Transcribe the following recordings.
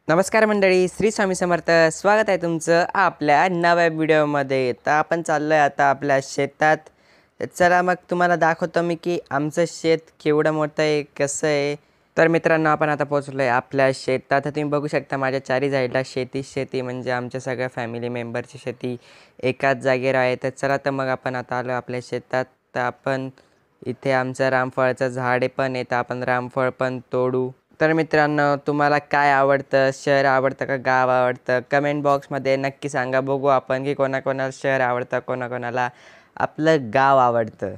नमस्कार मंडळी, श्री स्वामी समर्थ. स्वागत आहे तुमचं आपल्या नव्या व्हिडिओमध्ये. तर आपण चाललो आहे आता आपल्या शेतात. चला मग तुम्हाला दाखवतो मी की आमचं शेत केवढं मोठं आहे, कसं आहे. तर मित्रांनो, आपण आता पोहोचलो आहे आपल्या शेतात. तर तुम्ही बघू शकता माझ्या चारी साईडला शेती म्हणजे आमच्या सगळ्या फॅमिली मेंबरची शेती एकाच जागेवर आहे. तर चला, तर मग आपण आता आलो आपल्या शेतात. तर आपण इथे आमचं रामफळाचं झाडे पण आहे, तर आपण रामफळ पण तोडू. तर मित्रांनो, तुम्हाला काय आवडतं? शहर आवडतं का गाव आवडतं? कमेंट बॉक्समध्ये नक्की सांगा. बघू आपण की कोणाकोणाला शहर आवडतं, कोणाकोणाला आपलं गाव आवडतं.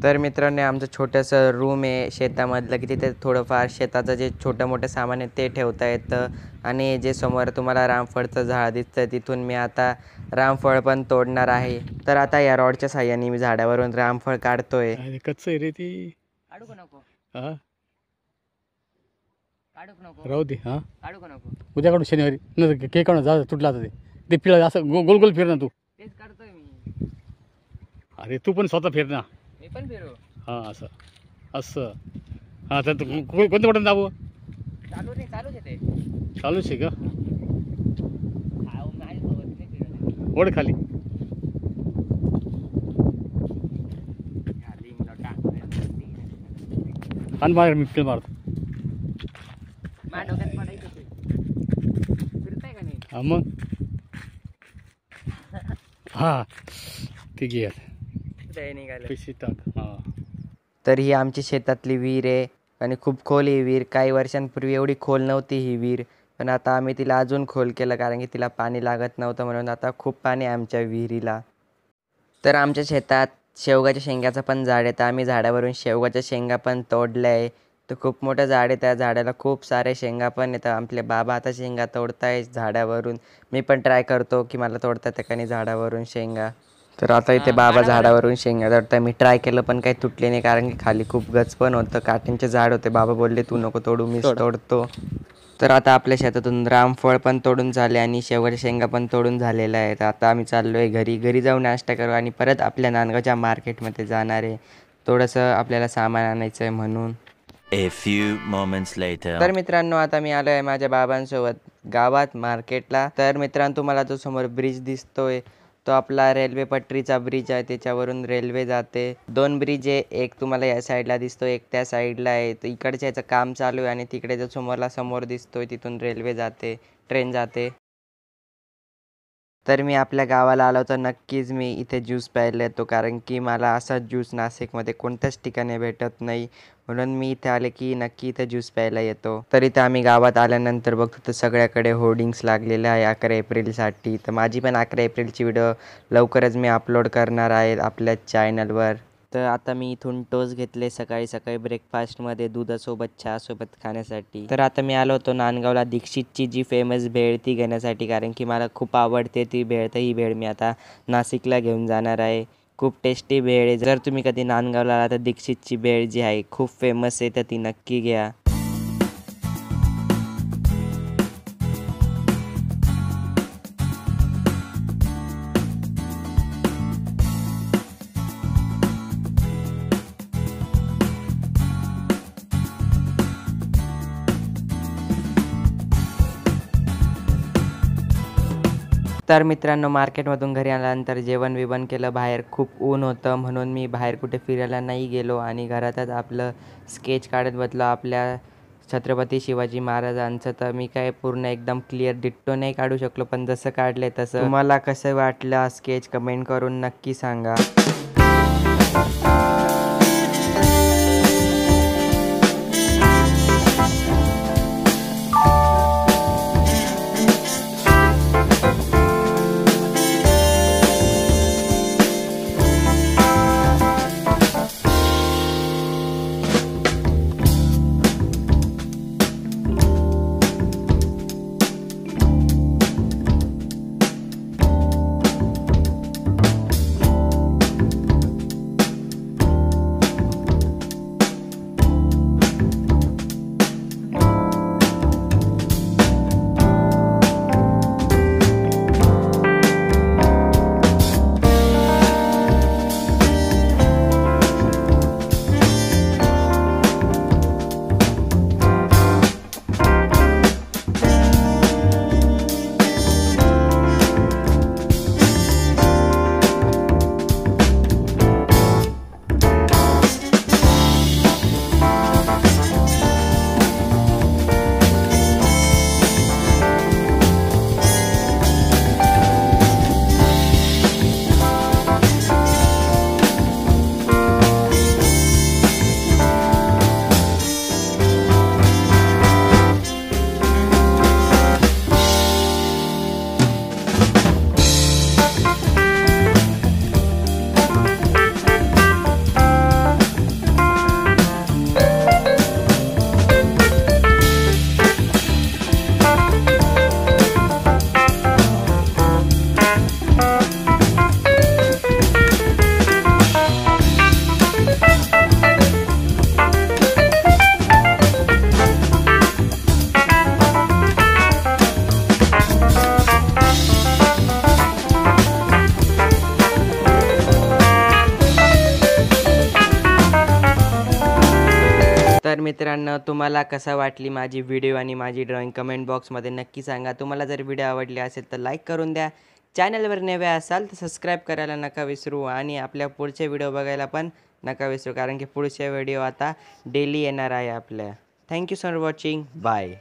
तर मित्रांनो, आमचं छोटंसं रूम आहे शेतामधलं, की तिथे थोडंफार शेताचं जे छोटं मोठं सामान आहे ते ठेवता येतं. आणि जे समोर तुम्हाला रामफळचं झाड दिसतं, तिथून मी आता रामफळ पण तोडणार आहे. तर आता या रॉडच्या साह्याने मी झाडावरून रामफळ काढतोय. कच्चं आहे रे ती. काढू नको? हा, काढू नको? राहू दे. हा, काढू नको? उद्या काढू शनिवारी. न केक काढून जा, तुटला आता ते पिळा असं गोल गोल फिर ना तू. तेच काढतोय मी. अरे तू पण स्वतः फिर ना. मी पण फिरू. हां, असं असं. हां, तर कोणतं बटन दाबू? चालूच आहे ते. चालूच आहे का? माझ्यासोबत नाही फिरत. ओढ खाली. आणि मार, मी फिर मारतो. माझ्या डोक्यात पडायचं ते. फिरताय का नाही? हां मग. हां, ते घे ते निघालं. पैसे टाक. हां, तर ही आमची शेतातली विहीर आहे आणि खूप खोल ही विहीर. काही वर्षांपूर्वी एवढी खोल नव्हती ही विहीर, पण आता आम्ही तिला अजून खोल केलं कारण की तिला पाणी लागत नव्हतं, म्हणून आता खूप पाणी आहे आमच्या विहिरीला. तर आमच्या शेतात शेवगाच्या शेंगाचं पण झाड आहे, तर आम्ही झाडावरून शेवगाच्या शेंगा पण तोडल्या आहे. तर खूप मोठं झाड आहे, त्या झाडाला खूप सारे शेंगा पण येतात. आपले बाबा आता शेंगा तोडताय झाडावरून. मी पण ट्राय करतो की मला तोडता येतं का नाही झाडावरून शेंगा. तर आता इथे बाबा झाडावरून शेंगा तोडताय. मी ट्राय केलं पण काही तुटले नाही कारण की खाली खूप गच पण होतं, काट्यांचे झाड होते. बाबा बोलले तू नको तोडू, मीच तोडतो. तर आता आपल्या शेतातून रामफळ पण तोडून झाले आणि शेवगाच्या शेंगा पण तोडून झालेल्या आहेत. आता आम्ही चाललो आहे घरी जाऊन नाश्ता करू आणि परत आपल्या नांदगावच्या मार्केटमध्ये जाणार आहे. थोडंसं आपल्याला सामान आणायचं आहे म्हणून. A few moments later. तर मित्रांनो, आता मी आलो आहे माझ्या बाबांसोबत गावात मार्केटला. तर मित्रांनो, तुम्हाला जो समोर ब्रिज दिसतोय तो आपला रेल्वे पटरीचा ब्रिज आहे, त्याच्यावरून रेल्वे जाते. 2 ब्रिज आहे, एक तुम्हाला या साईडला दिसतो, एक त्या साईडला आहे. तर इकडच्या याचं काम चालू आहे आणि तिकडे जो समोर दिसतोय तिथून रेल्वे जाते, ट्रेन जाते. तर मी आपल्या गावाला आलो तर नक्कीच मी इथे ज्यूस प्यायला येतो, कारण की मला असा ज्यूस नाशिकमध्ये कोणत्याच ठिकाणी भेटत नाही, म्हणून मी इथे आले की नक्की इथे ज्यूस प्यायला येतो. तर इथे आम्ही गावात आल्यानंतर बघतो तर सगळ्याकडे होर्डिंग्स लागलेले आहे 11 एप्रिलसाठी. तर माझी पण 11 एप्रिलची व्हिडिओ लवकरच मी अपलोड करणार आहे आपल्या चॅनलवर. तर आता मी इथून टोस्ट घेतले सकाळी ब्रेकफास्टमध्ये दुधासोबत चहासोबत खाण्यासाठी. तर आता मी आलो होतो नांदगावला दीक्षितची जी फेमस भेळ ती घेण्यासाठी, कारण की मला खूप आवडते ती भेळ. तर ही भेळ मी आता नाशिकला घेऊन जाणार आहे. खूप टेस्टी भेळ आहे. जर तुम्ही कधी नांदगावला आला तर दीक्षितची भेळ जी आहे खूप फेमस आहे, तर ती नक्की घ्या. तर मित्रांनो, मार्केटमधून घरी आल्यानंतर जेवण केलं. बाहेर खूप ऊन होतं, म्हणून मी बाहेर कुठे फिरायला नाही गेलो आणि घरातच आपलं स्केच काढत बसलो आपल्या छत्रपती शिवाजी महाराजांचं. तर मी काय पूर्ण एकदम क्लिअर डिट्टो नाही काढू शकलो, पण जसं काढले तसं. तुम्हाला कसं वाटलं स्केच कमेंट करून नक्की सांगा. तर मित्रांनो तुम्हाला कसा वाटली माझी व्हिडिओ आणि माझी ड्रॉइंग कमेंट बॉक्समध्ये नक्की सांगा. तुम्हाला जर व्हिडिओ आवडली असेल तर लाईक करून द्या. चॅनलवर नवे असाल तर सबस्क्राईब करायला नका विसरू आणि आपल्या पुढचे व्हिडिओ बघायला पण नका विसरू, कारण की पुढचे व्हिडिओ आता डेली येणार आहे आपल्या. Thank you for watching. बाय.